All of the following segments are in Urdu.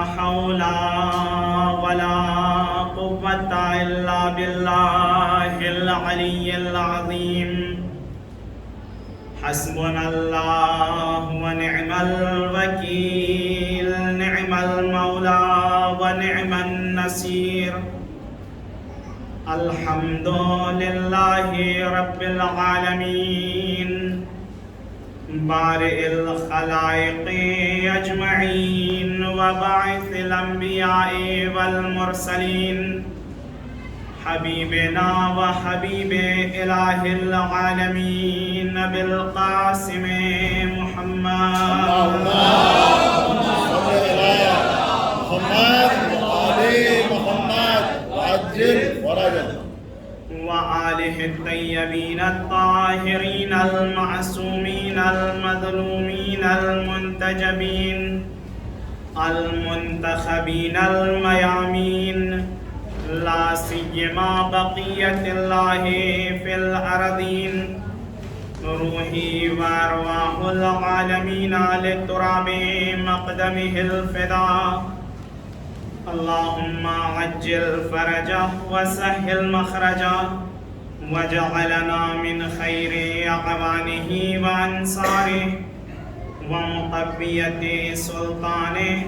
حول ولا قوة إلا بالله العلي العظيم حسبنا الله ونعم الوكيل نعم المولى ونعم النصير الحمد لله رب العالمين بارئ الخلائق أجمعين وباعث الأنبياء والمرسلين حبيبنا وحبيب إله العالمين بالقاسم محمد اللهم صل على محمد وآل محمد وعجل فرجه وآله الطيبين الطاهرين المعصومين المظلومين المنتجبين المنتخبين الميامين لا سيما بقية الله في الأرضين روحي وأرواح العالمين لتراب مقدمه الفداء اللهم عجل فرجه وسهل مخرجه واجعلنا من خير أعوانه وأنصاره ومقبية سلطانه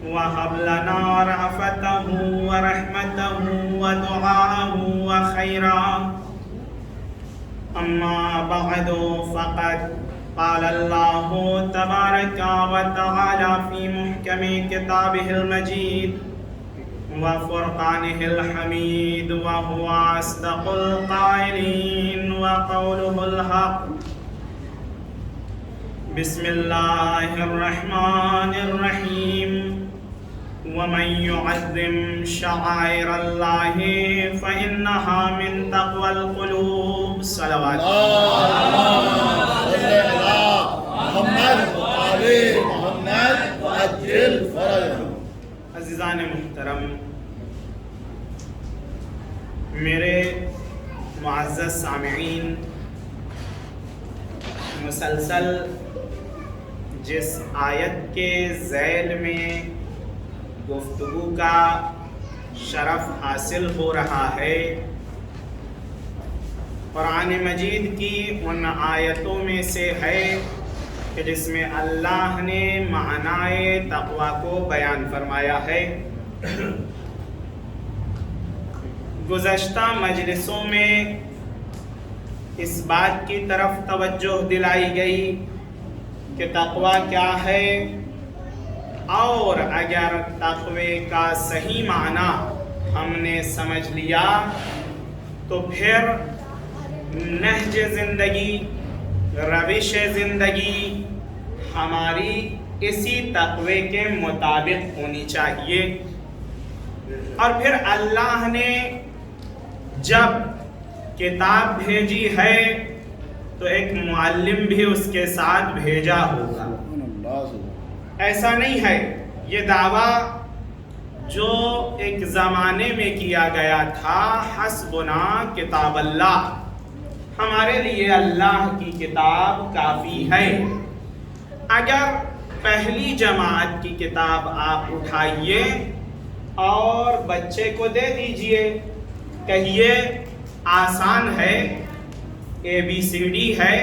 وهب لنا رأفته ورحمته ودعاءه وخيرا أما بعد فقد قال الله تبارك وتعالى في محكم كتابه المجيد وفرقانه الحميد وهو أصدق القائلين وقوله الحق بسم الله الرحمن الرحيم ومن يعظم شعائر الله فإنها من تقوى القلوب صلوات محمد وآل محمد وعجل فرجه عزیزان محترم، میرے معزز سامعین، مسلسل جس آیت کے ذیل میں گفتگو کا شرف حاصل ہو رہا ہے، قرآن مجید کی ان آیتوں میں سے ہے کہ جس میں اللہ نے معنی تقوی کو بیان فرمایا ہے۔ گزشتہ مجلسوں میں اس بات کی طرف توجہ دلائی گئی کہ تقوی کیا ہے، اور اگر تقوی کا صحیح معنی ہم نے سمجھ لیا تو پھر نہج زندگی، روش زندگی ہماری اسی تقوی کے مطابق ہونی چاہیے۔ اور پھر اللہ نے جب کتاب بھیجی ہے تو ایک معلم بھی اس کے ساتھ بھیجا ہوگا۔ ایسا نہیں ہے یہ دعویٰ جو ایک زمانے میں کیا گیا تھا، حسبنا کتاب اللہ، ہمارے لیے اللہ کی کتاب کافی ہے۔ اگر پہلی جماعت کی کتاب آپ اٹھائیے اور بچے کو دے دیجئے، کہیے آسان ہے، ABCD ہے،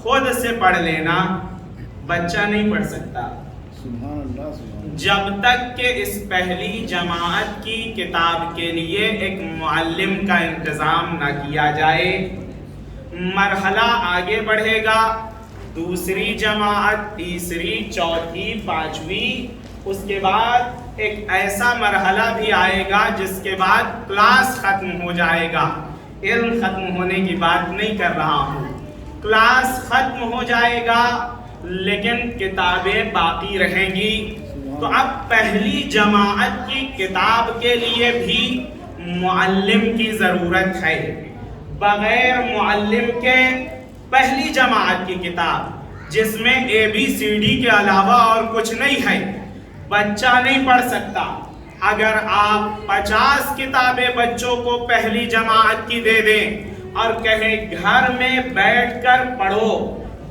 خود سے پڑھ لینا، بچہ نہیں پڑھ سکتا جب تک کہ اس پہلی جماعت کی کتاب کے لیے ایک معلم کا انتظام نہ کیا جائے۔ مرحلہ آگے بڑھے گا، دوسری جماعت، تیسری، چوتھی، پانچویں، اس کے بعد ایک ایسا مرحلہ بھی آئے گا جس کے بعد کلاس ختم ہو جائے گا۔ علم ختم ہونے کی بات نہیں کر رہا ہوں، کلاس ختم ہو جائے گا لیکن کتابیں باقی رہیں گی۔ تو اب پہلی جماعت کی کتاب کے لیے بھی معلم کی ضرورت ہے۔ بغیر معلم کے پہلی جماعت کی کتاب جس میں ABCD کے علاوہ اور کچھ نہیں ہے، بچہ نہیں پڑھ سکتا۔ اگر آپ 50 کتابیں بچوں کو پہلی جماعت کی دے دیں اور کہیں گھر میں بیٹھ کر پڑھو،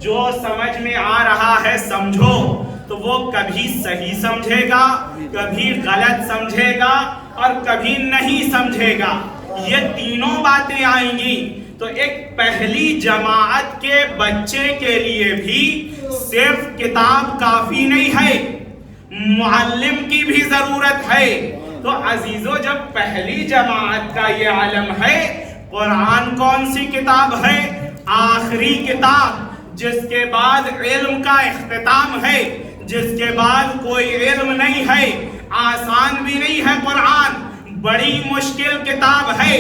جو سمجھ میں آ رہا ہے سمجھو، تو وہ کبھی صحیح سمجھے گا، کبھی غلط سمجھے گا اور کبھی نہیں سمجھے گا. یہ تینوں باتیں آئیں گی. تو ایک پہلی جماعت کے بچے کے لیے بھی صرف کتاب کافی نہیں ہے، معلم کی بھی ضرورت ہے. تو عزیزو، جب پہلی جماعت کا یہ عالم ہے، قرآن کون سی کتاب ہے؟ آخری کتاب، جس کے بعد علم کا اختتام ہے، جس کے بعد کوئی علم نہیں ہے. آسان بھی نہیں ہے قرآن، بڑی مشکل کتاب ہے.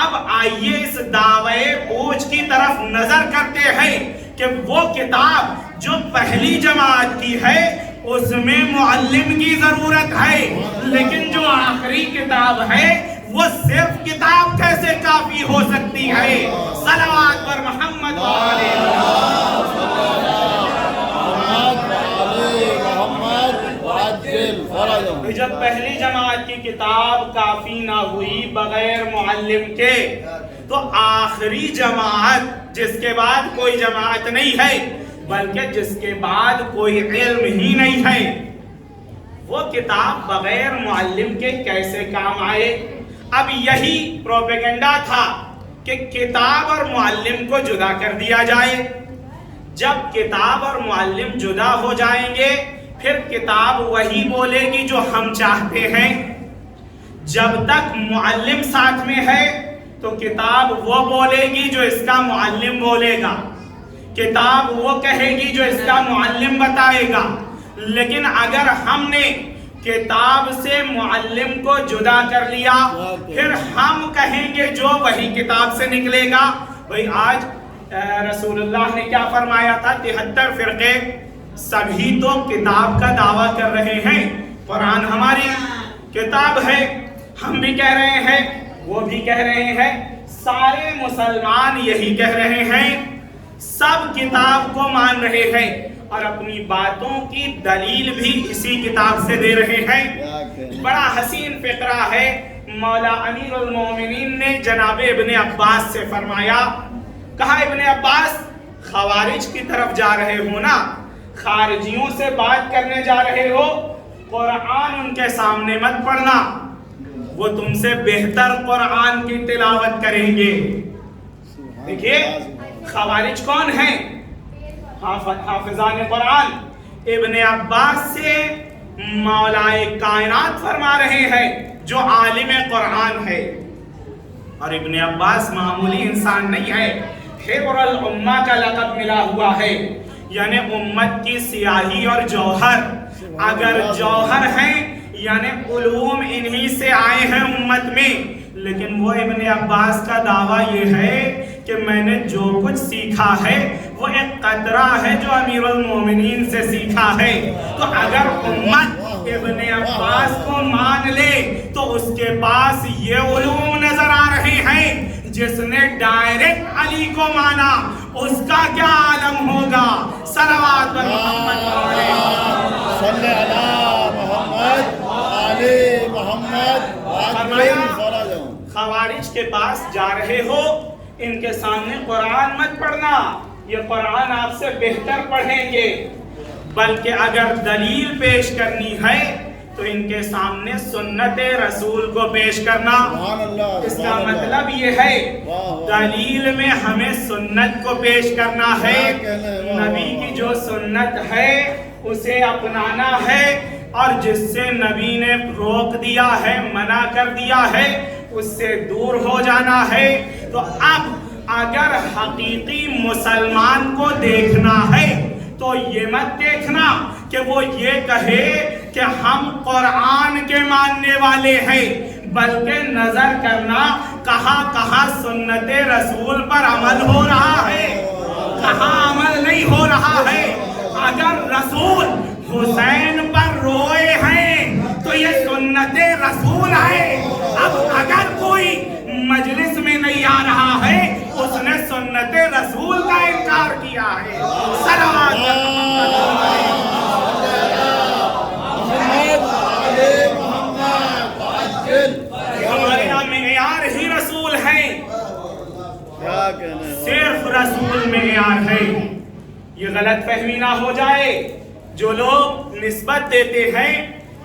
اب آئیے اس دعوے بوجھ کی طرف نظر کرتے ہیں کہ وہ کتاب جو پہلی جماعت کی ہے اس میں معلم کی ضرورت ہے، لیکن جو آخری کتاب ہے وہ صرف کتاب کیسے کافی ہو سکتی ہے؟ صلوات پر محمد جب پہلی جماعت کی کتاب کافی نہ ہوئی بغیر معلم کے، تو آخری جماعت جس کے بعد کوئی جماعت نہیں ہے بلکہ جس کے بعد کوئی علم ہی نہیں ہے، وہ کتاب بغیر معلم کے کیسے کام آئے؟ اب یہی پروپیگنڈا تھا کہ کتاب اور معلم کو جدا کر دیا جائے. جب کتاب اور معلم جدا ہو جائیں گے پھر کتاب وہی بولے گی جو ہم چاہتے ہیں. جب تک معلم ساتھ میں ہے تو کتاب وہ بولے گی جو اس کا معلم بولے گا، کتاب وہ کہے گی جو اس کا معلم بتائے گا. لیکن اگر ہم نے کتاب سے معلم کو جدا کر لیا پھر ہم کہیں گے جو وہی کتاب سے نکلے گا. بھئی آج رسول اللہ نے کیا فرمایا تھا؟ 73 فرقے سبھی تو کتاب کا دعویٰ کر رہے ہیں. قرآن ہماری کتاب ہے، ہم بھی کہہ رہے ہیں، وہ بھی کہہ رہے ہیں، سارے مسلمان یہی کہہ رہے ہیں، سب کتاب کو مان رہے ہیں اور اپنی باتوں کی دلیل بھی اسی کتاب سے دے رہے ہیں. بڑا حسین فقرہ ہے. مولا امیر المومنین نے جناب ابن عباس سے فرمایا، کہا ابن عباس خوارج کی طرف جا رہے ہو نا، خارجیوں سے بات کرنے جا رہے ہو، قرآن ان کے سامنے مت پڑھنا، وہ تم سے بہتر قرآن کی تلاوت کریں گے. دیکھیے خوارج کون ہیں؟ حافظان قرآن. ابن عباس سے مولا کائنات فرما رہے ہیں جو عالم قرآن ہے. اور ابن عباس معمولی انسان نہیں ہے، حبر الامہ کا لقب ملا ہوا ہے، یعنی امت کی سیاہی اور جوہر. اگر جوہر ہیں یعنی علوم انہی سے آئے ہیں امت میں. لیکن وہ ابن عباس کا دعویٰ یہ ہے کہ میں نے جو کچھ سیکھا ہے وہ ایک قطرہ ہے جو امیر المومنین سے سیکھا ہے. تو اگر امت ابن عباس کو مان لے تو اس کے پاس یہ علوم نظر آ رہے ہیں. جس نے ڈائریکٹ علی کو مانا اس کا کیا عالم ہوگا؟ صلوات محمد صلی اللہ محمد علی محمد. خوارج کے پاس جا رہے ہو، ان کے سامنے قرآن مت پڑھنا، یہ قرآن آپ سے بہتر پڑھیں گے. بلکہ اگر دلیل پیش کرنی ہے تو ان کے سامنے سنت رسول کو پیش کرنا. اس کا مطلب یہ ہے دلیل میں ہمیں سنت کو پیش کرنا ہے. نبی کی جو سنت ہے اسے اپنانا ہے، اور جس سے نبی نے روک دیا ہے، منع کر دیا ہے، اس سے دور ہو جانا ہے. تو اب اگر حقیقی مسلمان کو دیکھنا ہے تو یہ مت دیکھنا کہ وہ یہ کہے کہ ہم قرآن کے ماننے والے ہیں، بلکہ نظر کرنا کہاں کہاں سنت رسول پر عمل ہو رہا ہے، کہاں عمل نہیں ہو رہا ہے. اگر رسول حسین پر روئے ہیں تو یہ سنت رسول ہے. اب اگر کوئی مجلس میں نہیں آ رہا ہے اس نے سنت رسول کا انکار کیا ہے. ہمارے یہاں معیار ہی رسول ہے، صرف رسول معیار ہے. یہ غلط فہمی نہ ہو جائے جو لوگ نسبت دیتے ہیں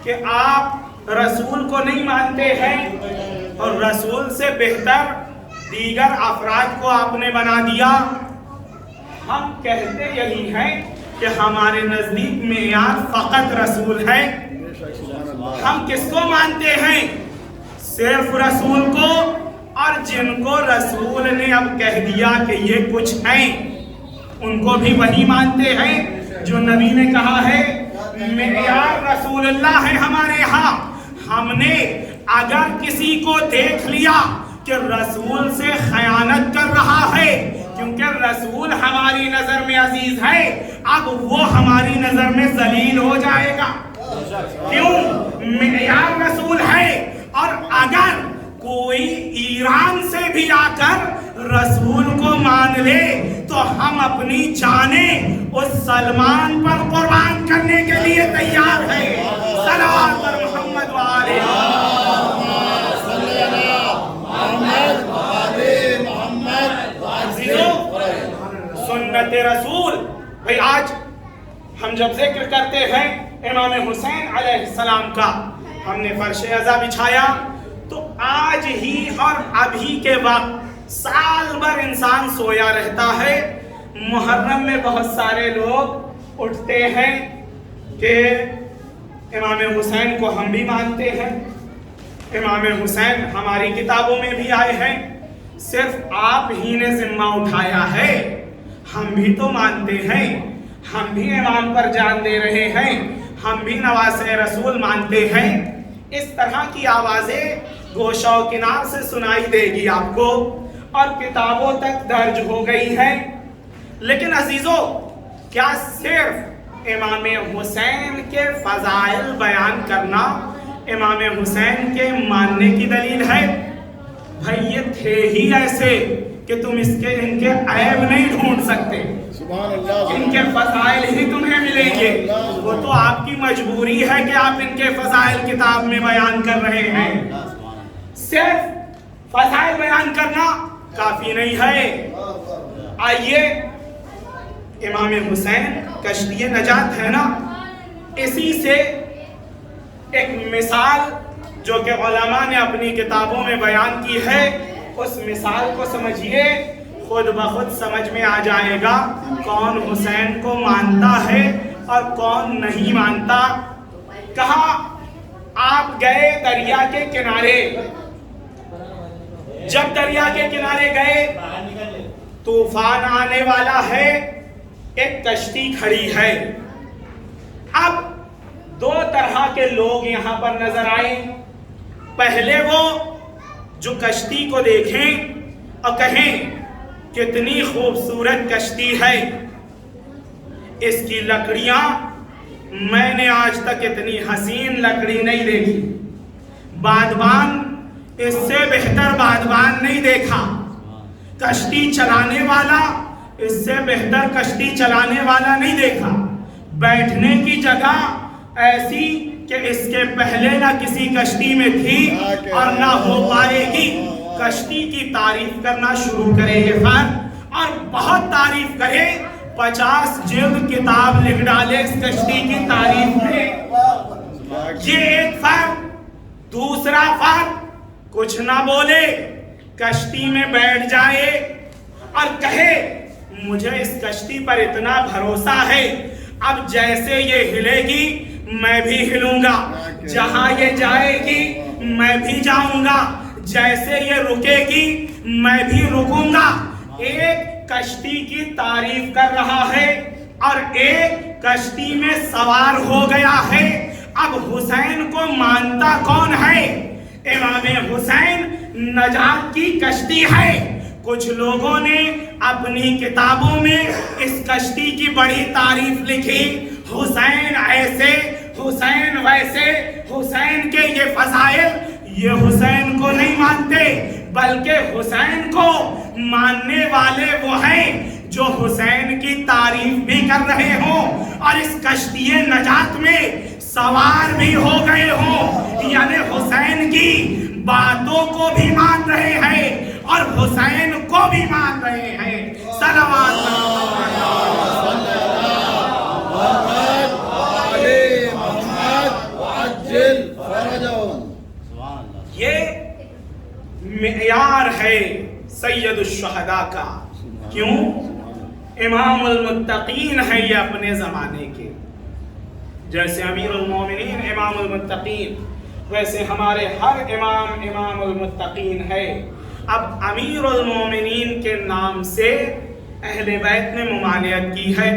کہ آپ رسول کو نہیں مانتے ہیں اور رسول سے بہتر دیگر افراد کو آپ نے بنا دیا، ہم کہتے یہی ہیں کہ ہمارے نزدیک معیار فقط رسول ہے۔ ہم کس کو مانتے ہیں؟ صرف رسول کو، اور جن کو رسول نے اب کہہ دیا کہ یہ کچھ ہیں ان کو بھی وہی مانتے ہیں جو نبی نے کہا ہے۔ معیار رسول اللہ ہے ہمارے ہاں۔ ہم نے اگر کسی کو دیکھ لیا کہ رسول سے خیانت کر رہا ہے، کیونکہ رسول ہماری نظر میں عزیز ہے، اب وہ ہماری نظر میں ذلیل ہو جائے گا۔ کیوں؟ معیار رسول ہے۔ اور اگر کوئی ایران سے بھی آ کر رسول کو مان لے تو ہم اپنی جانیں اس سلمان پر قربان کرنے کے لیے تیار ہیں۔ صلوات پر محمد وآلہ سنت رسول۔ بھئی آج ہم جب ذکر کرتے ہیں امام حسین علیہ السلام کا، ہم نے فرش عزا بچھایا تو آج ہی اور ابھی کے وقت سال بھر انسان سویا رہتا ہے۔ محرم میں بہت سارے لوگ اٹھتے ہیں کہ امام حسین کو ہم بھی مانتے ہیں، امام حسین ہماری کتابوں میں بھی آئے ہیں، صرف آپ ہی نے ذمہ اٹھایا ہے، ہم بھی تو مانتے ہیں، ہم بھی امام پر جان دے رہے ہیں، ہم بھی نواسے رسول مانتے ہیں۔ اس طرح کی آوازیں گوشہ و کنار سے سنائی دے گی آپ کو اور کتابوں تک درج ہو گئی ہیں۔ لیکن عزیزو، کیا صرف امام حسین کے فضائل بیان کرنا امام حسین کے ماننے کی دلیل ہے؟ بھائی یہ تھے ہی ایسے کہ تم ان کے عیب نہیں ڈھونڈ سکتے، ان کے فضائل ہی تمہیں ملیں گے، وہ تو آپ کی مجبوری ہے کہ آپ ان کے فضائل کتاب میں بیان کر رہے ہیں۔ صرف فضائل بیان کرنا کافی نہیں ہے۔ آئیے، امام حسین کشتی نجات ہے نا، اسی سے ایک مثال جو کہ علماء نے اپنی کتابوں میں بیان کی ہے، اس مثال کو سمجھیے، خود بخود سمجھ میں آ جائے گا کون حسین کو مانتا ہے اور کون نہیں مانتا۔ کہا آپ گئے دریا کے کنارے، جب دریا کے کنارے گئے طوفان آنے والا ہے، ایک کشتی کھڑی ہے۔ اب دو طرح کے لوگ یہاں پر نظر آئے۔ پہلے وہ جو کشتی کو دیکھیں اور کہیں کتنی خوبصورت کشتی ہے، اس کی لکڑیاں میں نے آج تک اتنی حسین لکڑی نہیں دیکھی، بادبان اس سے بہتر بادبان نہیں دیکھا، کشتی چلانے والا اس سے بہتر کشتی چلانے والا نہیں دیکھا، بیٹھنے کی جگہ ایسی کہ اس کے پہلے نہ کسی کشتی میں تھی اور نہ ہو پائے گی۔ کشتی کی تعریف کرنا شروع کرے یہ فرد اور بہت تعریف کرے، 50 جلد کتاب لکھ ڈالے اس کشتی کی تعریف میں۔ یہ ایک فرد، دوسرا فرد کچھ نہ بولے، کشتی میں بیٹھ جائے اور کہے مجھے اس کشتی پر اتنا بھروسہ ہے، اب جیسے یہ ہلے گی میں بھی ہلوں گا، جہاں یہ جائے گی میں بھی جاؤں گا، جیسے یہ رکے گی میں بھی رکوں گا۔ ایک کشتی کی تعریف کر رہا ہے اور ایک کشتی میں سوار ہو گیا ہے۔ اب حسین کو مانتا کون ہے؟ امام حسین نجات کی کشتی ہے۔ کچھ لوگوں نے اپنی کتابوں میں اس کشتی کی بڑی تعریف لکھی، حسین ایسے، حسین ویسے، حسین کے یہ فضائل۔ یہ حسین کو نہیں مانتے، بلکہ حسین کو ماننے والے وہ ہیں جو حسین کی تعریف بھی کر رہے ہوں اور اس کشتی نجات میں سوار بھی ہو گئے ہوں، یعنی حسین کی باتوں کو بھی مان رہے ہیں اور حسین کو بھی مان رہے ہیں۔ صلوات معیار ہے سید الشہداء کا. کیوں؟ امام المتقین ہے یہ اپنے زمانے کے. جیسے امیر المومنین امام المتقین، ویسے ہمارے ہر امام امام المتقین ہے. اب امیر المومنین کے نام سے اہل بیت نے ممانعت کی ہے.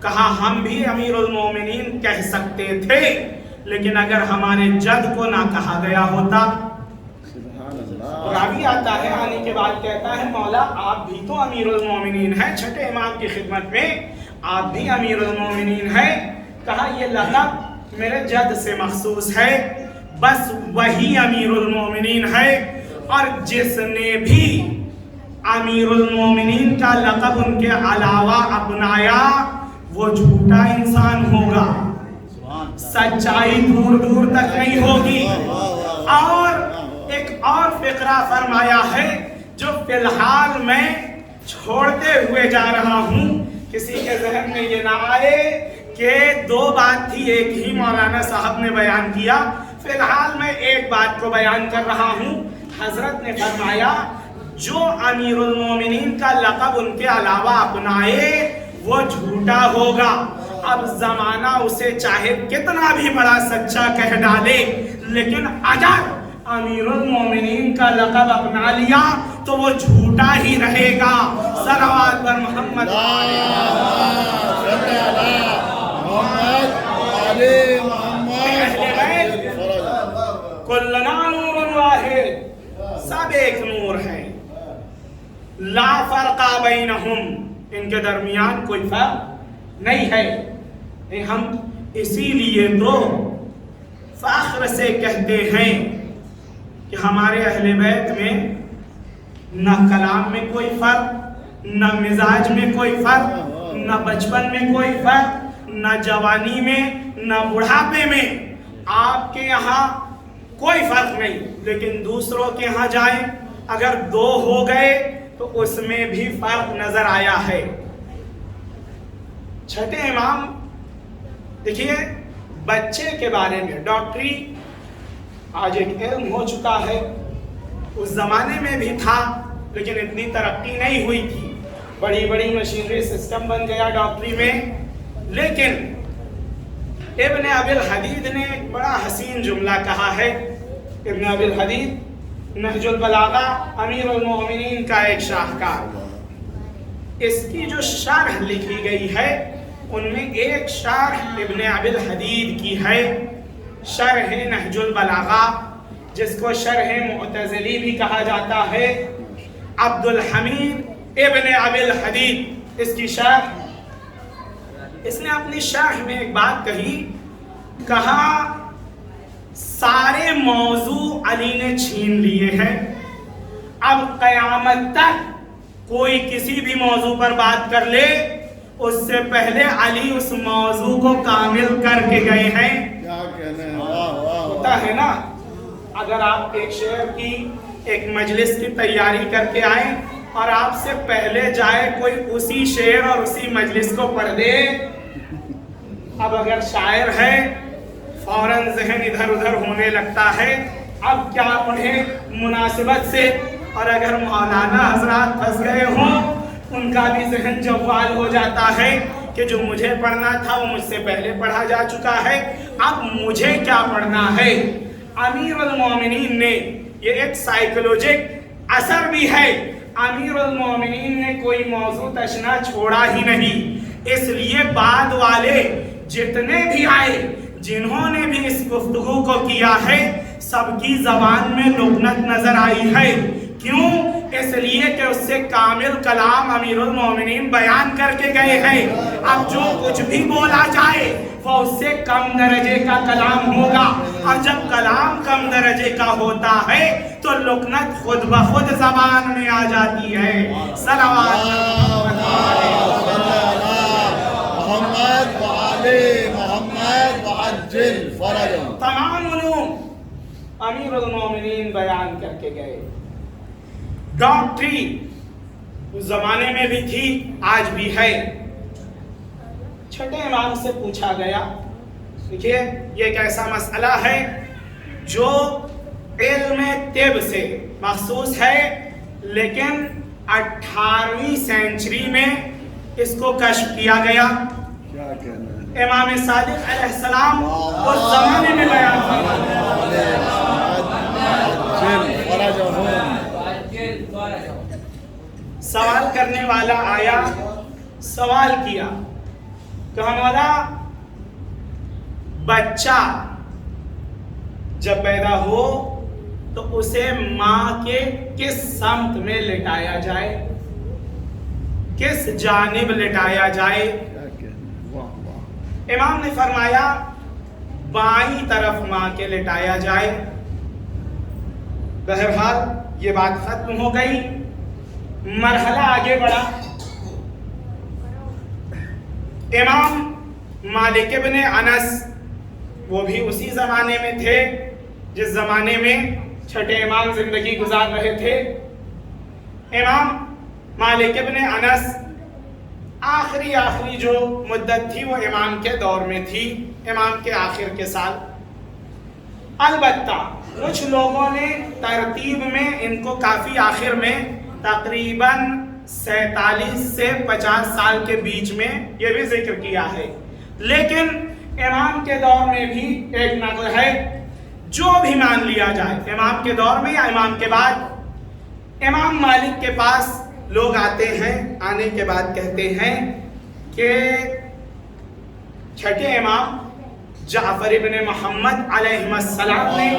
کہا ہم بھی امیر المومنین کہہ سکتے تھے، لیکن اگر ہمارے جد کو نہ کہا گیا ہوتا. راوی آتا ہے آنے کے بعد کہتا ہے مولا آپ بھی تو امیر المومنین ہیں، چھٹے امام کی خدمت میں آپ بھی امیر المومنین ہیں. کہا یہ لقب میرے جد سے مخصوص ہے، بس وہی امیر المومنین ہے، اور جس نے بھی امیر المومنین کا لقب ان کے علاوہ اپنایا وہ جھوٹا انسان ہوگا، سچائی دور دور تک نہیں ہوگی. اور ایک اور فقرہ فرمایا ہے جو فی الحال میں چھوڑتے ہوئے جا رہا ہوں، کسی کے ذہن میں یہ نہ آئے کہ دو بات تھی ایک ہی مولانا صاحب نے بیان کیا. فی الحال میں ایک بات کو بیان کر رہا ہوں. حضرت نے فرمایا جو امیر المومنین کا لقب ان کے علاوہ اپنائے وہ جھوٹا ہوگا. اب زمانہ اسے چاہے کتنا بھی بڑا سچا کہہ ڈالے، لیکن اگر امیر المومنین کا لقب اپنا لیا تو وہ جھوٹا ہی رہے گا. صلوات پر محمد کلنا نور واحد، سب ایک نور ہے. لا فرق بینہم، ان کے درمیان کوئی فرق نہیں ہے. ہم اسی لیے تو فخر سے کہتے ہیں کہ ہمارے اہل بیت میں نہ کلام میں کوئی فرق، نہ مزاج میں کوئی فرق، نہ بچپن میں کوئی فرق، نہ جوانی میں، نہ بڑھاپے میں. آپ کے یہاں کوئی فرق نہیں، لیکن دوسروں کے یہاں جائیں اگر دو ہو گئے تو اس میں بھی فرق نظر آیا ہے. چھٹے امام دیکھیے بچے کے بارے میں ڈاکٹری آج ایک علم ہو چکا ہے، اس زمانے میں بھی تھا لیکن اتنی ترقی نہیں ہوئی تھی. بڑی بڑی مشینری سسٹم بن گیا ڈاکٹری میں. لیکن ابن ابی الحدید نے ایک بڑا حسین جملہ کہا ہے. ابن ابی الحدید نہج البلاغہ امیر المومنین کا ایک شاہکار. اس کی جو شرح لکھی گئی ہے ان میں ایک شرح ابن ابی الحدید کی ہے، شرح نہج البلاغہ، جس کو شرح معتزلی بھی کہا جاتا ہے. عبد الحمید ابن ابی الحدید اس کی شرح. اس نے اپنی شرح میں ایک بات کہی، کہا سارے موضوع علی نے چھین لیے ہیں، اب قیامت تک کوئی کسی بھی موضوع پر بات کر لے اس سے پہلے علی اس موضوع کو کامل کر کے گئے ہیں. کیا کہنے ہیں، واہ واہ. ہوتا ہے نا اگر آپ ایک شعر کی ایک مجلس کی تیاری کر کے آئیں اور آپ سے پہلے جائے کوئی اسی شعر اور اسی مجلس کو پڑھ دے، اب اگر شاعر ہے فوراً ذہن ادھر ادھر ہونے لگتا ہے اب کیا پڑھیں مناسبت سے. اور اگر مولانا حضرات پھنس گئے ہوں ان کا بھی ذہن جوال ہو جاتا ہے کہ جو مجھے پڑھنا تھا وہ مجھ سے پہلے پڑھا جا چکا ہے، اب مجھے کیا پڑھنا ہے. امیر المومنین نے یہ ایک سائیکولوجک اثر بھی ہے، امیر المومنین نے کوئی موضوع تشنا چھوڑا ہی نہیں. اس لیے بعد والے جتنے بھی آئے جنہوں نے بھی اس گفتگو کو کیا ہے سب کی زبان میں لکنت نظر آئی ہے. کیوں؟ اس لیے کہ اس سے کامل کلام امیر المومنین بیان کر کے گئے ہیں. اب جو کچھ بھی بولا جائے وہ اس سے کم درجے کا کلام ہوگا، اور جب کلام کم درجے کا ہوتا ہے تو لکنت خود بخود زبان میں آ جاتی ہے. صلوات محمد وعلی محمد وعجل فرجهم. تمام علوم امیر المومنین بیان کر کے گئے. ڈاکٹری اس زمانے میں بھی تھی آج بھی ہے. چھٹے امام سے پوچھا گیا، دیکھیے یہ ایک ایسا مسئلہ ہے جو علم طب سے مخصوص ہے، لیکن 18ویں سینچری میں اس کو کشف کیا گیا۔ کیا کہنا ہے؟ امام صادق علیہ السلام اس زمانے میں بیان سوال کرنے والا آیا، سوال کیا کہ ہمارا بچہ جب پیدا ہو تو اسے ماں کے کس سمت میں لٹایا جائے، کس جانب لٹایا جائے؟ کیا کہنا ہے؟ واہ واہ۔ امام نے فرمایا بائیں طرف ماں کے لٹایا جائے۔ بہرحال یہ بات ختم ہو گئی، مرحلہ آگے بڑھا۔ امام مالک ابن انس وہ بھی اسی زمانے میں تھے جس زمانے میں چھٹے امام زندگی گزار رہے تھے۔ امام مالک ابن انس آخری جو مدت تھی وہ امام کے دور میں تھی، امام کے آخر کے سال۔ البتہ کچھ لوگوں نے ترتیب میں ان کو کافی آخر میں تقریباً 47 سے 50 سال کے بیچ میں یہ بھی ذکر کیا ہے، لیکن امام کے دور میں بھی ایک نقل ہے، جو بھی مان لیا جائے امام کے دور میں یا امام کے بعد۔ امام مالک کے پاس لوگ آتے ہیں، آنے کے بعد کہتے ہیں کہ چھٹے امام جعفر ابن محمد علیہ السلام نے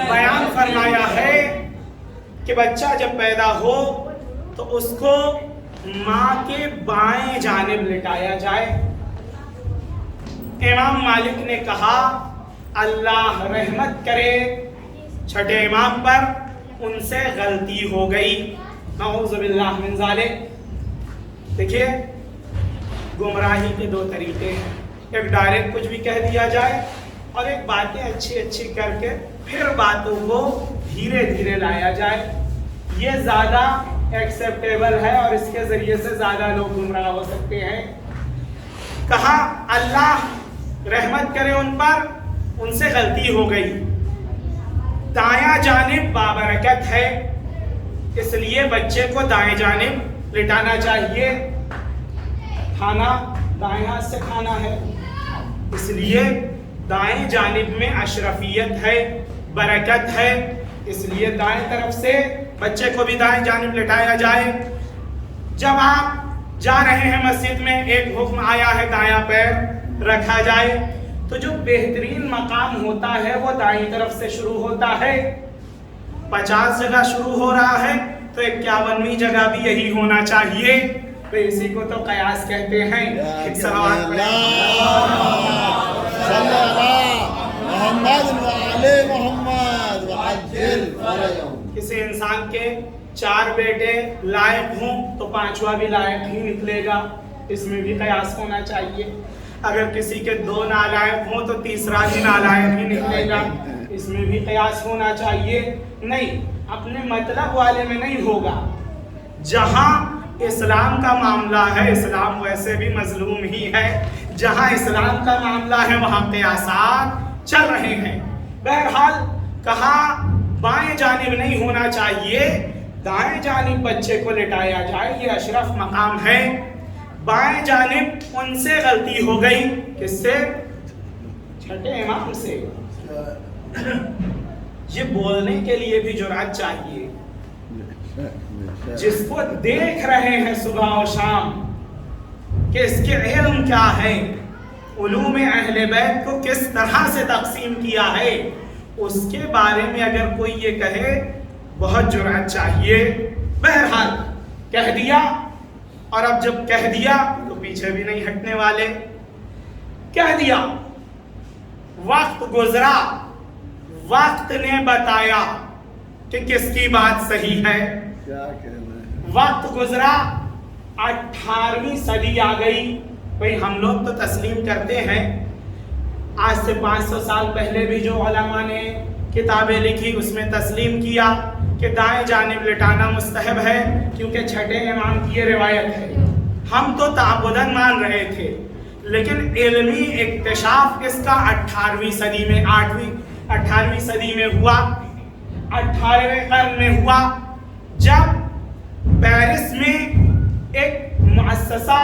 بیان فرمایا ہے کہ بچہ جب پیدا ہو تو اس کو ماں کے بائیں جانب لٹایا جائے۔ امام مالک نے کہا اللہ رحمت کرے چھٹے امام پر، ان سے غلطی ہو گئی، نعوذ باللہ من ذالک۔ دیکھیے گمراہی کے دو طریقے ہیں، ایک ڈائریکٹ کچھ بھی کہہ دیا جائے اور ایک باتیں اچھی کر کے پھر باتوں کو دھیرے دھیرے لایا جائے۔ یہ زیادہ ایکسیپٹیبل ہے اور اس کے ذریعے سے زیادہ لوگ گمراہ ہو سکتے ہیں۔ کہا اللہ رحمت کرے ان پر، ان سے غلطی ہو گئی۔ دایاں جانب بابرکت ہے، اس لیے بچے کو دائیں جانب لٹانا چاہیے۔ کھانا دائیں ہاتھ سے کھانا ہے، اس لیے دائیں جانب میں اشرفیت ہے، برکت ہے، اس لیے دائیں طرف سے بچے کو بھی دائیں جانب لٹایا جائے۔ جب آپ جا رہے ہیں مسجد میں، ایک حکم آیا ہے دایاں پیر رکھا جائے، تو جو بہترین مقام ہوتا ہے وہ دائیں طرف سے شروع ہوتا ہے۔ 50 جگہ شروع ہو رہا ہے تو 51ویں جگہ بھی یہی ہونا چاہیے، تو اسی کو تو قیاس کہتے ہیں۔ کسی انسان کے 4 بیٹے لائق ہوں تو 5واں بھی لائق ہی نکلے گا، اس میں بھی قیاس ہونا چاہیے۔ اگر کسی کے 2 نالائق ہوں تو تیسرا بھی نالائق ہی نکلے گا، اس میں بھی قیاس ہونا چاہیے۔ نہیں، اپنے مطلب والے میں نہیں ہوگا۔ جہاں اسلام کا معاملہ ہے، اسلام ویسے بھی مظلوم ہی ہے، جہاں اسلام کا معاملہ ہے وہاں قیاسات چل رہے ہیں۔ بہرحال کہا بائیں جانب نہیں ہونا چاہیے، دائیں جانب بچے کو لٹایا جائے، یہ اشرف مقام ہے۔ بائیں جانب ان سے غلطی ہو گئی، کس سے؟ چھٹے امام سے۔ یہ بولنے کے لیے بھی جرأت چاہیے۔ جس کو دیکھ رہے ہیں صبح و شام کہ اس کے علم کیا ہے، علوم اہل بیت کو کس طرح سے تقسیم کیا ہے، اس کے بارے میں اگر کوئی یہ کہے بہت جرأت چاہیے۔ بہرحال کہہ دیا، اور اب جب کہہ دیا تو پیچھے بھی نہیں ہٹنے والے۔ کہہ دیا، وقت گزرا، وقت نے بتایا کہ کس کی بات صحیح ہے۔ کیا کہنا ہے؟ وقت گزرا، 18ویں صدی آ گئی۔ بھئی ہم لوگ تو تسلیم کرتے ہیں، آج سے 500 سال پہلے بھی جو علماء نے کتابیں لکھی اس میں تسلیم کیا کہ دائیں جانب لٹانا مستحب ہے، کیونکہ چھٹے امام کی یہ روایت ہے۔ ہم تو تعبداً مان رہے تھے، لیکن علمی اکتشاف اس کا 18ویں صدی میں 18ویں صدی میں ہوا، 18ویں قرن میں ہوا، جب پیرس میں ایک مؤسسہ،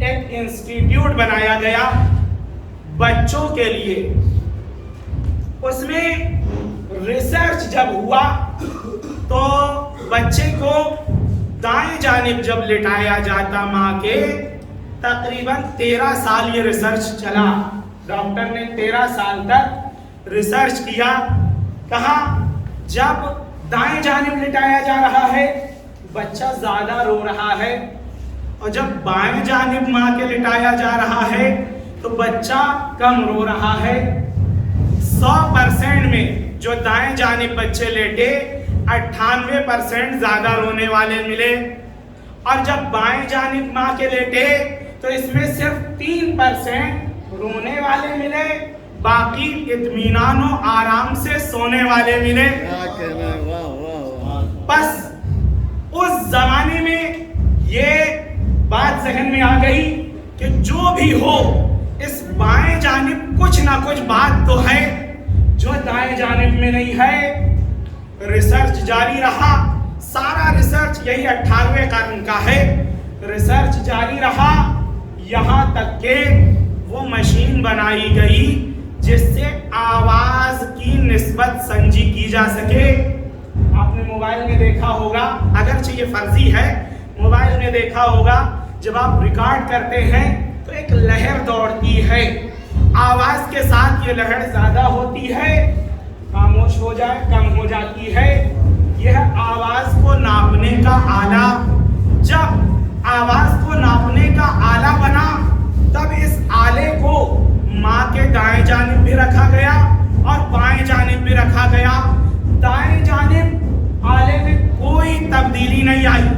ایک انسٹیٹیوٹ بنایا گیا بچوں کے لیے۔ اس میں ریسرچ جب ہوا تو بچے کو دائیں جانب جب لٹایا جاتا ماں کے، تقریباً 13 سال یہ ریسرچ چلا، ڈاکٹر نے 13 سال تک ریسرچ کیا۔ کہا جب دائیں جانب لٹایا جا رہا ہے بچہ زیادہ رو رہا ہے، اور جب بائیں جانب ماں کے لٹایا جا رہا ہے تو بچہ کم رو رہا ہے۔ 100% میں جو دائیں جانب بچے لیٹے 98% زیادہ رونے والے ملے، اور جب بائیں جانب ماں کے لیٹے تو اس میں صرف 3% رونے والے ملے، باقی اطمینان و آرام سے سونے والے ملے۔ بس اس زمانے میں یہ بات ذہن میں آ گئی کہ جو بھی ہو اس بائیں جانب کچھ نہ کچھ بات تو ہے جو دائیں جانب میں نہیں ہے۔ ریسرچ جاری رہا، سارا ریسرچ یہی 18ویں قرن کا ہے، ریسرچ جاری رہا یہاں تک کہ وہ مشین بنائی گئی جس سے آواز کی نسبت سنجی کی جا سکے۔ آپ نے موبائل میں دیکھا ہوگا، اگرچہ یہ فرضی ہے، موبائل میں دیکھا ہوگا جب آپ ریکارڈ کرتے ہیں تو ایک لہر دوڑتی ہے، آواز کے ساتھ یہ لہر زیادہ ہوتی ہے، خاموش ہو جائے کم ہو جاتی ہے۔ یہ آواز کو ناپنے کا آلہ، جب آواز کو ناپنے کا آلہ بنا تب اس آلے کو ماں کے دائیں جانب بھی رکھا گیا اور بائیں جانب بھی رکھا گیا۔ دائیں جانب آلے میں کوئی تبدیلی نہیں آئی،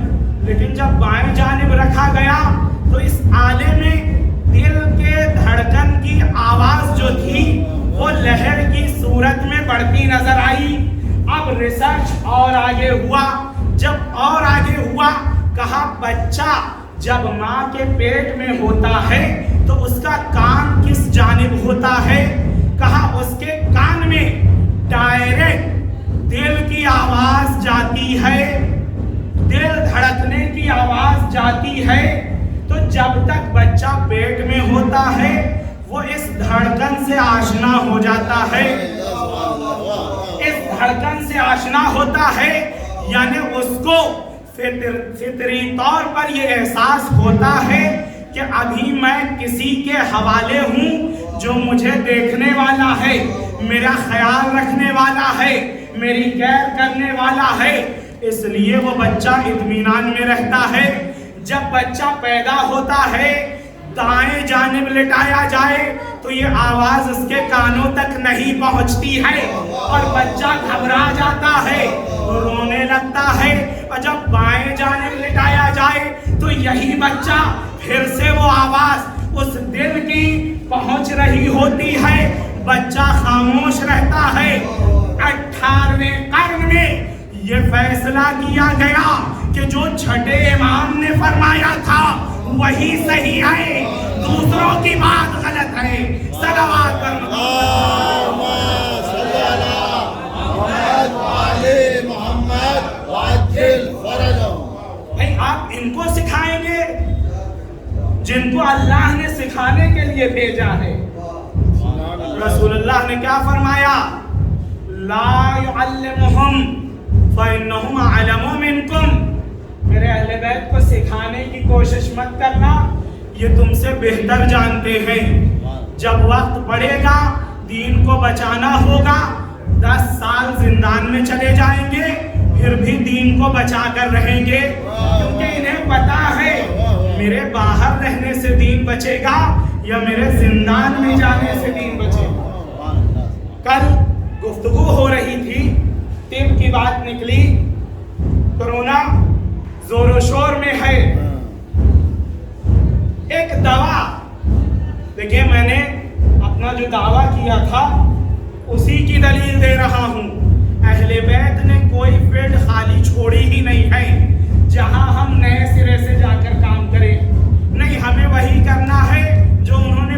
لیکن جب بائیں جانب رکھا گیا تو اس آلے میں دل کے دھڑکن کی آواز جو تھی وہ لہر کی صورت میں بڑھتی نظر آئی۔ اب ریسرچ اور آگے ہوا، جب اور آگے ہوا کہا بچہ جب ماں کے پیٹ میں ہوتا ہے تو اس کا کان کس جانب ہوتا ہے؟ کہا اس کے کان میں ڈائریکٹ دل کی آواز جاتی ہے، دل دھڑکنے کی آواز جاتی ہے۔ تو جب تک بچہ پیٹ میں ہوتا ہے وہ اس دھڑکن سے آشنا ہو جاتا ہے، اس دھڑکن سے آشنا ہوتا ہے، یعنی اس کو فطری طور پر یہ احساس ہوتا ہے کہ ابھی میں کسی کے حوالے ہوں جو مجھے دیکھنے والا ہے، میرا خیال رکھنے والا ہے، میری کیئر کرنے والا ہے، اس لیے وہ بچہ اطمینان میں رہتا ہے۔ جب بچہ پیدا ہوتا ہے دائیں جانب لٹایا جائے تو یہ آواز اس کے کانوں تک نہیں پہنچتی ہے اور بچہ گھبرا جاتا ہے، رونے لگتا ہے، اور جب بائیں جانب لٹایا جائے تو یہی بچہ پھر سے وہ آواز اس دل کی پہنچ رہی ہوتی ہے، بچہ خاموش رہتا ہے۔ 18ویں قرن میں یہ فیصلہ کیا گیا کہ جو چھٹے امام نے فرمایا تھا وہی صحیح ہے، دوسروں کی بات غلط ہے۔ صلوات پر بھائی آپ ان کو سکھائیں گے جن کو اللہ نے سکھانے کے لیے بھیجا ہے۔ رسول اللہ نے کیا فرمایا؟ لا يعلمهم فإنهم أعلم منكم۔ میرے اہل بیت کو سکھانے کی کوشش مت کرنا، یہ تم سے بہتر جانتے ہیں۔ جب وقت پڑے گا دین کو بچانا ہوگا، 10 سال زندان میں چلے جائیں گے پھر بھی دین کو بچا کر رہیں گے، کیونکہ انہیں پتا ہے میرے باہر رہنے سے دین بچے گا یا میرے زندان میں جانے سے دین بچے گا۔ کل گفتگو ہو رہی تھی، طب کی بات نکلی، کرونا زور و شور میں ہے، ایک دوا دیکھیں، میں نے اپنا جو دعویٰ کیا تھا اسی کی دلیل دے رہا ہوں۔ اہل بیت نے کوئی فیلڈ خالی چھوڑی ہی نہیں ہے جہاں ہم نئے سرے سے جا کر کام کریں، نہیں، ہمیں وہی کرنا ہے جو انہوں نے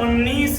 19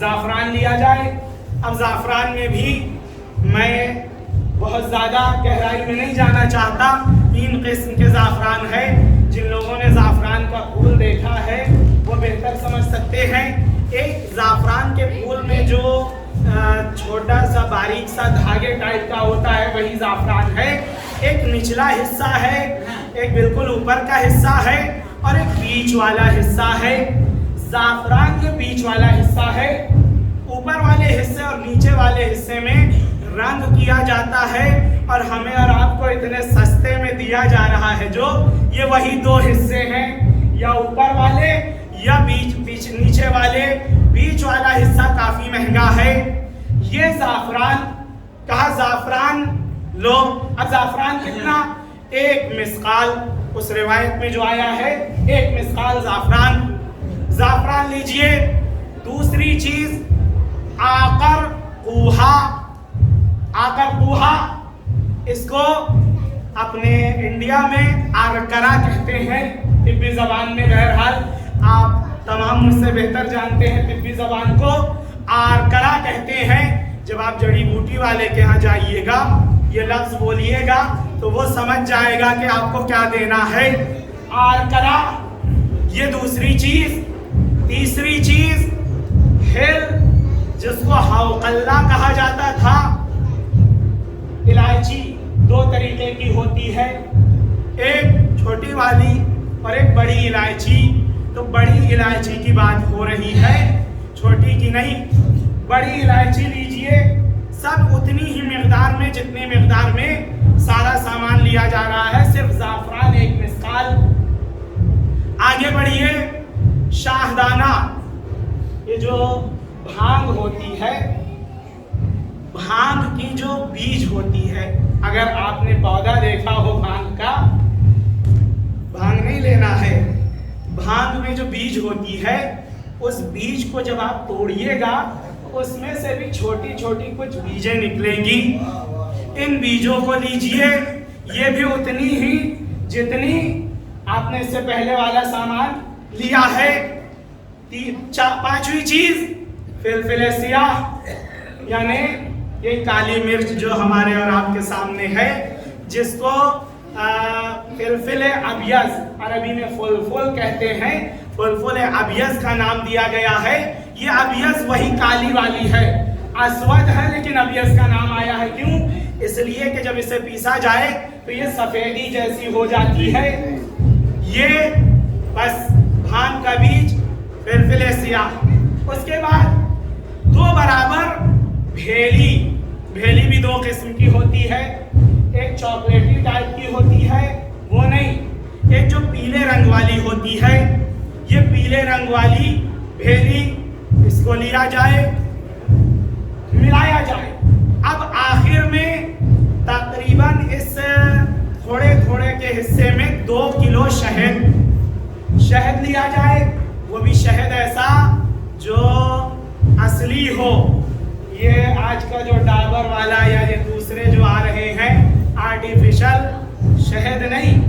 زعفران لیا جائے. اب زعفران میں بھی میں بہت زیادہ گہرائی میں نہیں جانا چاہتا. 3 قسم کے زعفران ہے. جن لوگوں نے زعفران کا پھول دیکھا ہے وہ بہتر سمجھ سکتے ہیں. ایک زعفران کے پھول میں جو چھوٹا سا باریک سا دھاگے ٹائپ کا ہوتا ہے وہی زعفران ہے. ایک نچلا حصہ ہے, ایک بالکل اوپر کا حصہ ہے, اور ایک بیچ والا حصہ ہے. زعفران کے بیچ والا حصہ ہے. اوپر والے حصے اور نیچے والے حصے میں رنگ کیا جاتا ہے, اور ہمیں اور آپ کو اتنے سستے میں دیا جا رہا ہے. جو یہ وہی 2 حصے ہیں, یا اوپر والے یا بیچ نیچے والے. بیچ والا حصہ کافی مہنگا ہے. یہ زعفران کہا زعفران لو. اب زعفران کتنا؟ 1 مسقال. اس روایت میں جو آیا ہے 1 مسقال زعفران لیجئے. دوسری چیز آقر قوہا, اس کو اپنے انڈیا میں آرکرا کہتے ہیں طبی زبان میں. بہرحال آپ تمام مجھ سے بہتر جانتے ہیں طبی زبان کو آرکرا کہتے ہیں. جب آپ جڑی بوٹی والے کے ہاں جائیے گا یہ لفظ بولیے گا تو وہ سمجھ جائے گا کہ آپ کو کیا دینا ہے. آرکرا یہ دوسری چیز. تیسری چیز ہل, جس کو حوقلہ کہا جاتا تھا. الائچی 2 طریقے کی ہوتی ہے, ایک چھوٹی والی اور ایک بڑی الائچی. تو بڑی الائچی کی بات ہو رہی ہے, چھوٹی کی نہیں. بڑی الائچی لیجئے. سب اتنی ہی مقدار میں جتنی مقدار میں سارا سامان لیا جا رہا ہے. صرف زعفران 1 مسقال. آگے بڑھیے. شاہدانہ, یہ جو بھانگ ہوتی ہے, بھانگ کی جو بیج ہوتی ہے, اگر آپ نے پودا دیکھا ہو بھانگ کا, بھانگ نہیں لینا ہے, بھانگ میں جو بیج ہوتی ہے اس بیج کو جب آپ توڑیے گا اس میں سے بھی چھوٹی چھوٹی کچھ بیجیں نکلیں گی. ان بیجوں کو لیجئے. یہ بھی اتنی ہی جتنی آپ نے اس سے پہلے والا سامان لیا ہے. 5ویں چیز فلفل سیاہ, یعنی یہ کالی مرچ جو ہمارے اور آپ کے سامنے ہے, جس کو فلفل ابیض عربی میں فلفل کہتے ہیں. فلفل ابیض کا نام دیا گیا ہے. یہ ابیض وہی کالی والی ہے, اسود ہے لیکن ابیض کا نام آیا ہے. کیوں؟ اس لیے کہ جب اسے پیسا جائے تو یہ سفیدی جیسی ہو جاتی ہے. یہ بس بھانگ کا بیج, فلفل سیاہ. اس کے بعد 2 برابر بھیلی. بھیلی بھی 2 قسم کی ہوتی ہے. ایک چاکلیٹی ٹائپ کی ہوتی ہے, وہ نہیں. ایک جو پیلے رنگ والی ہوتی ہے, یہ پیلے رنگ والی بھیلی, اس کو لیا جائے, ملایا جائے. اب آخر میں تقریباً اس تھوڑے تھوڑے کے حصے میں 2 کلو شہد لیا جائے. وہ بھی شہد ایسا جو اصلی ہو. یہ آج کا جو ڈابر والا یا یہ دوسرے جو آ رہے ہیں آرٹیفیشل شہد نہیں,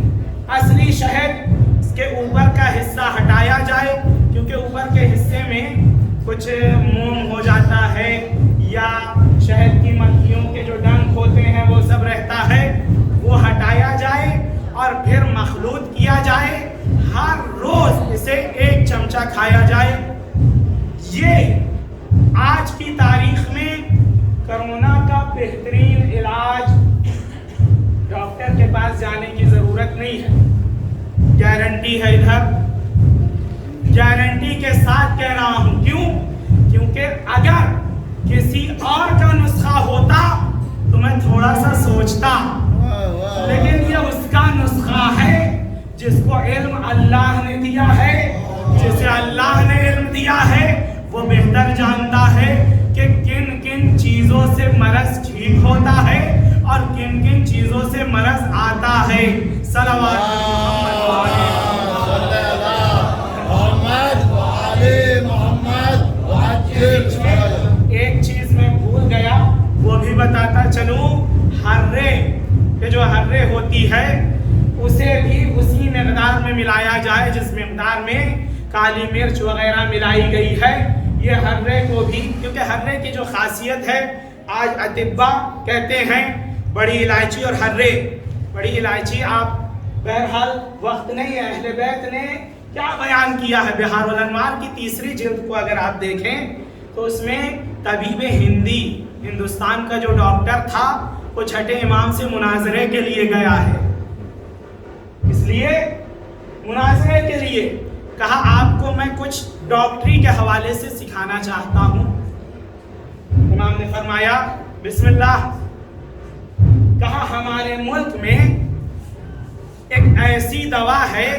اصلی شہد. اس کے اوپر کا حصہ ہٹایا جائے کیونکہ اوپر کے حصے میں کچھ موم ہو جاتا ہے یا شہد کی مکھیوں کے جو ڈنک ہوتے ہیں وہ سب رہتا ہے. وہ ہٹایا جائے اور پھر مخلوط کیا جائے. ہر روز اسے 1 چمچہ کھایا جائے. یہ آج کی تاریخ میں کرونا کا بہترین علاج. ڈاکٹر کے پاس جانے کی ضرورت نہیں ہے, گارنٹی ہے. ادھر گارنٹی کے ساتھ کہہ رہا ہوں. کیوں؟ کیونکہ اگر کسی اور کا نسخہ ہوتا تو میں تھوڑا سا سوچتا, لیکن یہ اس کا نسخہ ہے جس کو علم اللہ نے دیا ہے. جسے اللہ نے علم دیا ہے وہ بہتر جانتا ہے کہ کن کن چیزوں سے مرض ٹھیک ہوتا ہے اور کن کن چیزوں سے مرض آتا ہے. صلوات ایک چیز میں بھول گیا, وہ بھی بتاتا چلوں. ہرے کہ جو ہرے ہوتی ہے اسے بھی اسی مقدار میں ملایا جائے جس مقدار میں کالی مرچ وغیرہ ملائی گئی ہے. یہ ہررے کو بھی، کیونکہ ہررے کی جو خاصیت ہے آج اطباء کہتے ہیں بڑی الائچی اور ہررے، بڑی الائچی آپ بہرحال وقت نہیں ہے، اہل بیت نے کیا بیان کیا ہے بہار الانوار کی تیسری جلد کو اگر آپ دیکھیں تو اس میں طبیب ہندی ہندوستان کا جو ڈاکٹر تھا وہ چھٹے امام سے مناظرے کے لیے گیا ہے، اس لیے مناظرے کے لیے کہا آپ کو میں کچھ ڈاکٹری کے حوالے سے سکھانا چاہتا ہوں۔ امام نے فرمایا بسم اللہ، کہا ہمارے ملک میں ایک ایسی دوا ہے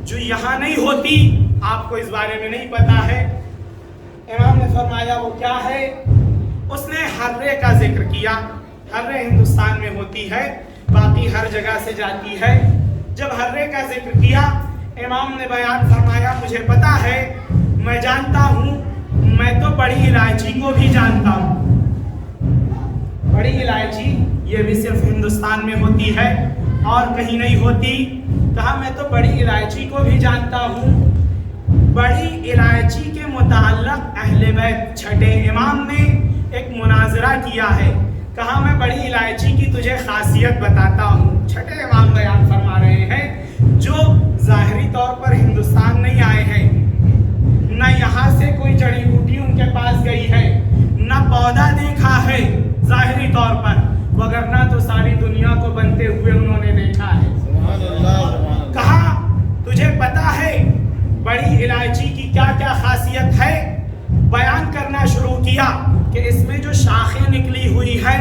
جو یہاں نہیں ہوتی، آپ کو اس بارے میں نہیں پتا ہے۔ امام نے فرمایا وہ کیا ہے؟ اس نے ہررے کا ذکر کیا، ہررے ہندوستان میں ہوتی ہے، باقی ہر جگہ سے جاتی ہے۔ جب ہررے کا ذکر کیا امام نے بیان فرمایا مجھے پتا ہے، میں جانتا ہوں، میں تو بڑی الائچی کو بھی جانتا ہوں۔ بڑی الائچی یہ بھی صرف ہندوستان میں ہوتی ہے اور کہیں نہیں ہوتی۔ کہا میں تو بڑی الائچی کو بھی جانتا ہوں۔ بڑی الائچی کے متعلق اہل بیت چھٹے امام نے ایک مناظرہ کیا ہے، کہا میں بڑی الائچی کی تجھے خاصیت بتاتا ہوں۔ چھٹے امام بیان فرما رہے ہیں جو ظاہری طور پر ہندوستان نہیں آئے ہیں، نہ یہاں سے کوئی جڑی بوٹی ان کے پاس گئی ہے، نہ پودا دیکھا ہے ظاہری طور پر، وگرنہ تو ساری دنیا کو بنتے ہوئے انہوں نے دیکھا ہے۔ کہا تجھے پتا ہے بڑی الائچی کی کیا کیا خاصیت ہے؟ بیان کرنا شروع کیا کہ اس میں جو شاخیں نکلی ہوئی ہے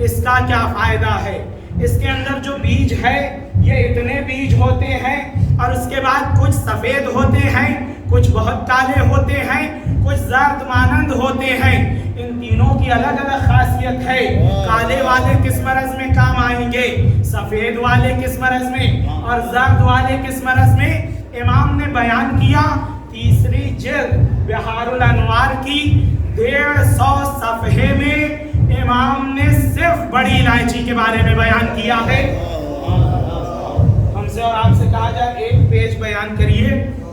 اس کا کیا فائدہ ہے، اس کے اندر جو بیج ہے یہ اتنے بیج ہوتے ہیں اور اس کے بعد کچھ سفید ہوتے ہیں، کچھ بہت کالے ہوتے ہیں، کچھ زرد مانند ہوتے ہیں۔ ان تینوں کی الگ الگ خاصیت ہے، کالے والے کس مرض میں کام آئیں گے، سفید والے کس مرض میں اور زرد والے کس مرض میں۔ امام نے بیان کیا تیسری جلد بہار الانوار کی 150 صفحے میں امام نے صرف بڑی الائچی کے بارے میں بیان کیا ہے۔ ہم سے اور آپ سے کہا جائے ایک پیج بیان کریے،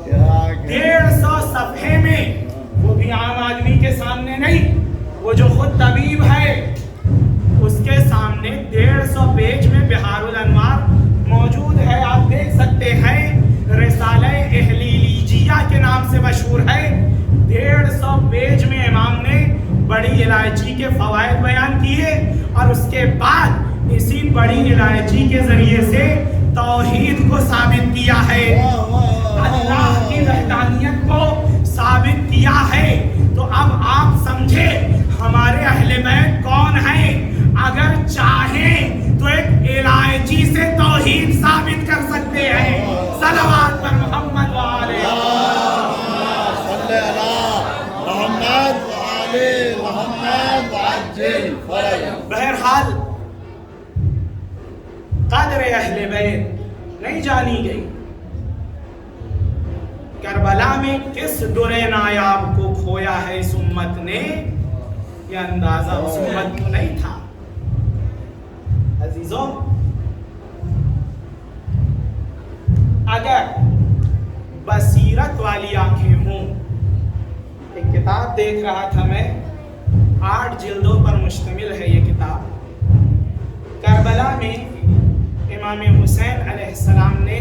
150 صفحے میں، وہ بھی عام آدمی کے سامنے نہیں، وہ جو خود طبیب ہے اس کے سامنے 150 پیج میں بہار الانوار موجود ہے۔ آپ دیکھ سکتے ہیں رسالہ اہلیلیجیہ کے نام سے مشہور ہے۔ 150 پیج میں امام نے بڑی الائچی کے فوائد بیان کیے اور اس کے بعد اسی بڑی الائچی کے ذریعے سے توحید کو ثابت کیا ہے، اللہ کی وحدانیت کو ثابت کیا ہے۔ تو اب آپ سمجھے ہمارے اہل بیت کون ہیں؟ اگر چاہیں تو ایک الائچی سے توحید ثابت کر سکتے ہیں۔ صلوات پر محمد وآلہ بہرحال قدر اہل بیت نہیں جانی گئی۔ کربلا میں کس در نایاب کو کھویا ہے اس امت نے، یہ اندازہ اس امت کو نہیں تھا۔ عزیزوں، اگر بصیرت والی آنکھیں ہوں، ایک کتاب دیکھ رہا تھا میں، 8 جلدوں پر مشتمل ہے یہ کتاب۔ کربلا میں امام حسین علیہ السلام نے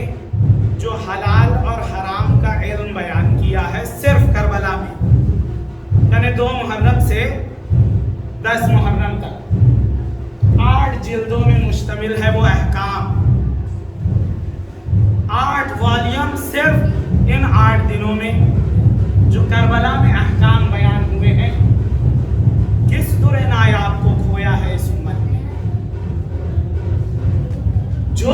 جو حلال اور حرام کا علم بیان کیا ہے صرف کربلا میں، یعنی 2 محرم سے 10 محرم تک 8 جلدوں میں مشتمل ہے وہ احکام، 8 والیوم صرف ان 8 دنوں میں جو کربلا میں احکام بیان ہوئے ہیں۔ کس در نایاب کو کھویا ہے اس امت نے، جو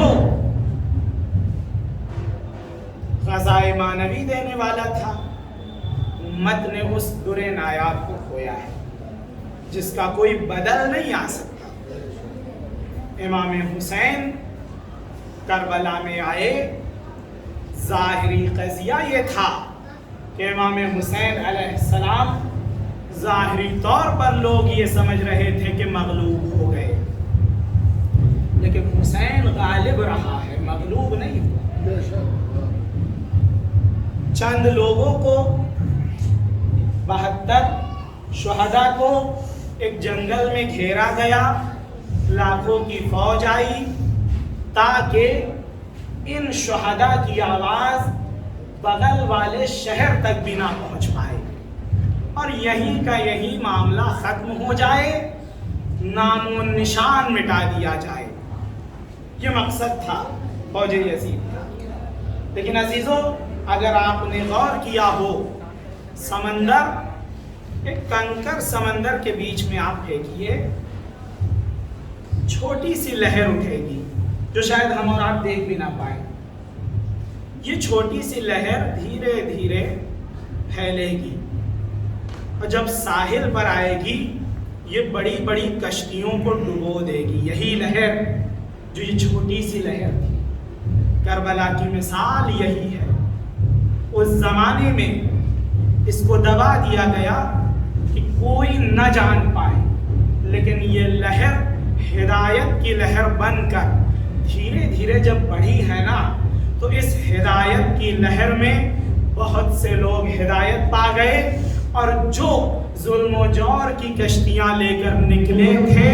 غزائے معنوی دینے والا تھا، امت نے اس در نایاب کو کھویا ہے جس کا کوئی بدل نہیں آ سکتا۔ امام حسین کربلا میں آئے، ظاہری قضیہ یہ تھا کہ امام حسین علیہ السلام ظاہری طور پر لوگ یہ سمجھ رہے تھے کہ مغلوب ہو گئے، لیکن حسین غالب رہا ہے، مغلوب نہیں ہوا۔ چند لوگوں کو 72 شہداء کو ایک جنگل میں گھیرا گیا، لاکھوں کی فوج آئی تاکہ ان شہداء کی آواز بغل والے شہر تک بھی نہ پہنچ پائے اور یہیں کا یہی معاملہ ختم ہو جائے، نام و نشان مٹا دیا جائے۔ یہ مقصد تھا فوج یزید کا۔ لیکن عزیزو، اگر آپ نے غور کیا ہو، سمندر، ایک کنکر سمندر کے بیچ میں آپ پھینکیے، چھوٹی سی لہر اٹھے گی جو شاید ہم اور آپ دیکھ بھی نہ پائیں۔ یہ چھوٹی سی لہر دھیرے دھیرے پھیلے گی اور جب ساحل پر آئے گی یہ بڑی بڑی کشتیوں کو ڈبو دے گی۔ یہی لہر جو یہ چھوٹی سی لہر تھی، کربلا کی مثال یہی ہے۔ اس زمانے میں اس کو دبا دیا گیا کہ کوئی نہ جان پائے، لیکن یہ لہر ہدایت کی لہر بن کر دھیرے دھیرے جب بڑھی ہے نا، تو اس ہدایت کی لہر میں بہت سے لوگ ہدایت پا گئے اور جو ظلم و جور کی کشتیاں لے کر نکلے تھے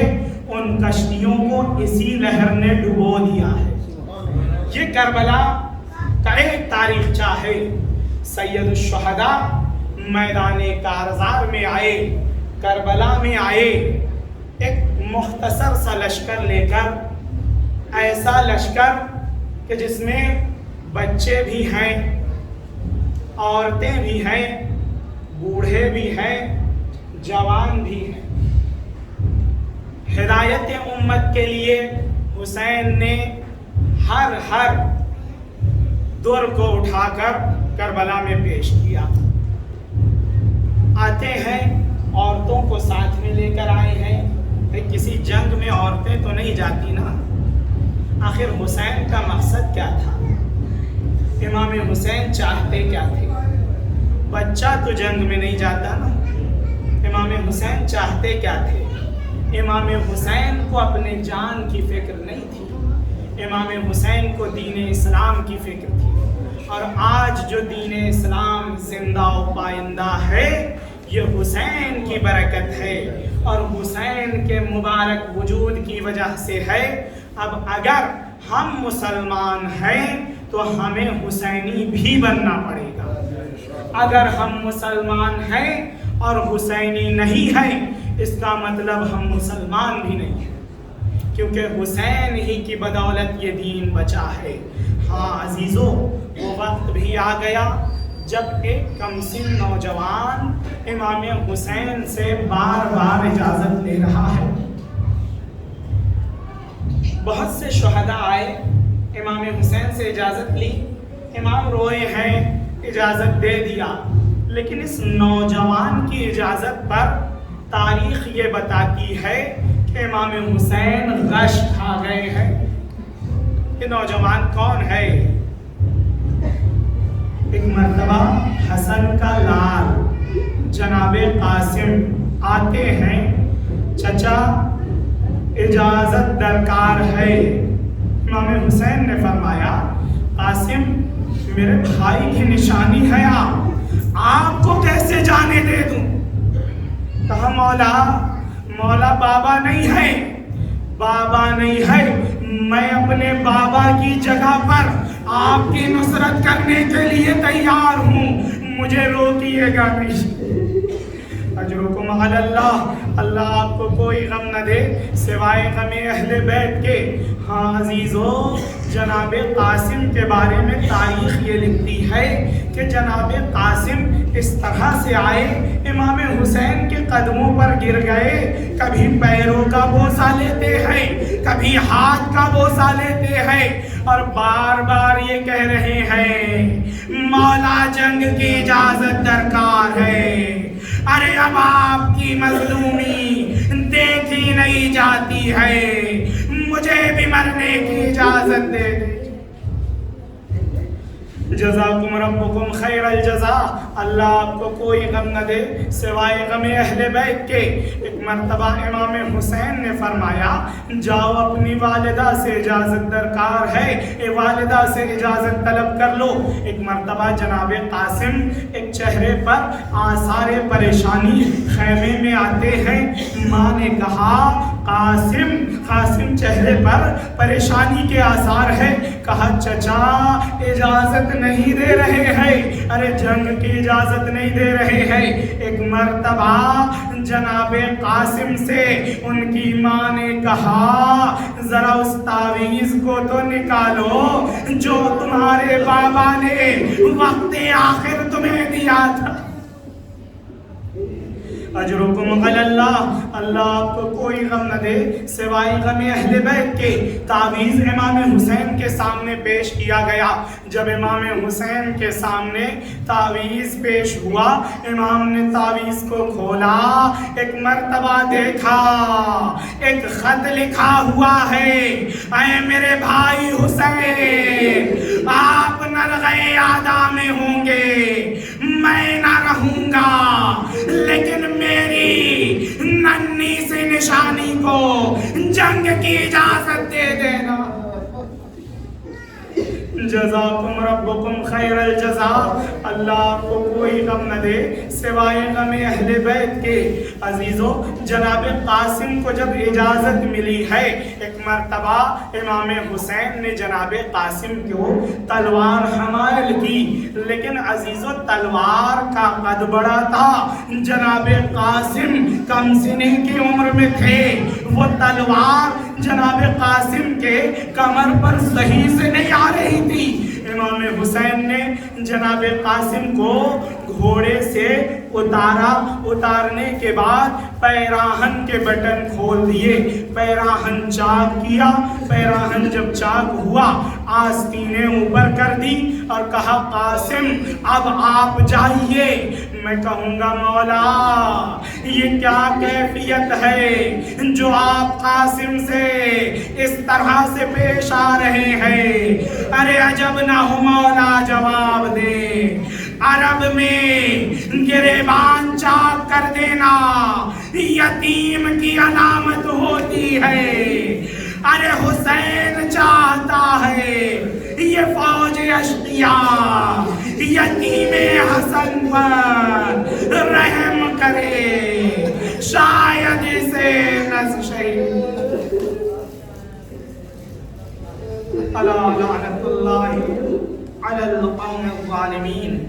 ان کشتیوں کو اسی لہر نے ڈبو دیا ہے۔ یہ کربلا کا ایک تاریخچہ ہے۔ سید الشہداء میدان کارزار میں آئے، کربلا میں آئے، ایک مختصر سا لشکر لے کر، ایسا لشکر کہ جس میں بچے بھی ہیں، عورتیں بھی ہیں، بوڑھے بھی ہیں، جوان بھی ہیں۔ ہدایت امت کے لیے حسین نے ہر در کو اٹھا کر کربلا میں پیش کیا۔ آتے ہیں، عورتوں کو ساتھ میں لے کر آئے ہیں۔ کسی جنگ میں عورتیں تو نہیں جاتی نا۔ آخر حسین کا مقصد کیا تھا؟ امام حسین چاہتے کیا تھے؟ بچہ تو جنگ میں نہیں جاتا نا۔ امام حسین چاہتے کیا تھے؟ امام حسین کو اپنے جان کی فکر نہیں تھی، امام حسین کو دین اسلام کی فکر تھی۔ اور آج جو دین اسلام زندہ و پائندہ ہے یہ حسین کی برکت ہے اور حسین کے مبارک وجود کی وجہ سے ہے۔ اب اگر ہم مسلمان ہیں تو ہمیں حسینی بھی بننا پڑے گا۔ اگر ہم مسلمان ہیں اور حسینی نہیں ہیں، اس کا مطلب ہم مسلمان بھی نہیں ہیں، کیونکہ حسین ہی کی بدولت یہ دین بچا ہے۔ ہاں عزیزو، وہ وقت بھی آ گیا جب ایک کم سن نوجوان امام حسین سے بار بار اجازت لے رہا ہے۔ بہت سے شہداء آئے، امام حسین سے اجازت لی، امام روئے ہیں، اجازت دے دیا، لیکن اس نوجوان کی اجازت پر تاریخ یہ بتاتی ہے کہ امام حسین غش کھا گئے ہیں۔ یہ نوجوان کون ہے؟ ایک مرتبہ حسن کا لال جناب قاسم آتے ہیں، چچا اجازت درکار ہے۔ امام حسین نے فرمایا، قاسم میرے بھائی کی نشانی ہے، آپ کو کیسے جانے دے دوں؟ کہا مولا بابا نہیں ہے، بابا نہیں ہے، میں اپنے بابا کی جگہ پر آپ کی نصرت کرنے کے لیے تیار ہوں، مجھے روکیے گا نہیں۔ اجرکم علی اللہ، اللہ آپ کو کوئی غم نہ دے سوائے غم اہل بیت کے۔ ہاں عزیزو، جناب قاسم کے بارے میں تاریخ یہ لکھتی ہے کہ جناب قاسم اس طرح سے آئے، امام حسین کے قدموں پر گر گئے، کبھی پیروں کا بوسہ لیتے ہیں، کبھی ہاتھ کا بوسہ لیتے ہیں اور بار بار یہ کہہ رہے ہیں مولا جنگ کی اجازت درکار ہے۔ ارے اب آپ کی مظلومی دیکھی نہیں جاتی ہے، مجھے بھی مرنے کی اجازت دے دے۔ جزاکم ربکم خیر الجزا. اللہ آپ کو کوئی غم نہ دے سوائے غم اہل بیت کے. ایک مرتبہ امام حسین نے فرمایا جاؤ اپنی والدہ سے اجازت درکار ہے, اے والدہ سے اجازت طلب کر لو. ایک مرتبہ جناب قاسم ایک چہرے پر آثار پریشانی خیمے میں آتے ہیں. ماں نے کہا قاسم چہرے پر پریشانی کے آثار ہے. کہا چچا اجازت نہیں دے رہے ہیں, ارے جنگ کی اجازت نہیں دے رہے ہیں. ایک مرتبہ جناب قاسم سے ان کی ماں نے کہا ذرا اس تعویذ کو تو نکالو جو تمہارے بابا نے وقت آخر تمہیں دیا تھا. اجرکم علی اللہ. اللہ آپ کو کوئی غم نہ دے سوائے غم اہل بیت کے. تعویذ امام حسین کے سامنے پیش کیا گیا. جب امام حسین کے سامنے تعویذ پیش ہوا, امام نے تعویذ کو کھولا. ایک مرتبہ دیکھا ایک خط لکھا ہوا ہے, اے میرے بھائی حسین آپ نرغے اعدا میں ہوں گے, میں نہ رہوں گا, لیکن میری ننھی سی نشانی کو جنگ کی اجازت دے دینا. جزاکم ربکم خیر الجزا. اللہ آپ کو کوئی غم نہ دے سوائے غم اہل بیت کے. عزیزو جناب قاسم کو جب اجازت ملی ہے, ایک مرتبہ امام حسین نے جناب قاسم کو تلوار حمائل کی, لیکن عزیزو تلوار کا قد بڑا تھا. جناب قاسم کم سنی کی عمر میں تھے. وہ تلوار جناب قاسم کے کمر پر صحیح سے نہیں آ رہی تھی. امام حسین نے جناب قاسم کو گھوڑے سے اتارنے کے بعد پیراہن کے بٹن کھول دیے, پیراہن چاک کیا. پیراہن جب چاک ہوا آستینیں اوپر کر دی اور کہا قاسم اب آپ جائیے. میں کہوں گا مولا یہ کیا کیفیت ہے جو آپ قاسم سے اس طرح سے پیش آ رہے ہیں. ارے عجب نہ ہو مولا جواب دے. عرب میں گریبان چاک کر دینا یتیم کی علامت ہوتی ہے. ارے حسین چاہتا ہے یہ فوج اشقیاء یتیم حسن پر رحم کرے, شاید اسے نشید. الا لعنت اللہ علی القوم الظالمین.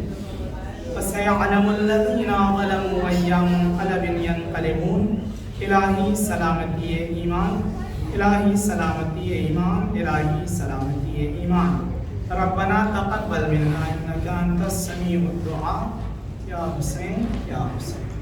فسيعلم الذين ظلموا أي منقلب ينقلبون. الہی سلامتی ایمان, الہی سلامتی ایمان, الہی سلامتی ایمان. ربنا تقبل منا انك انت السميع الدعاء. یا حسین یا حسین.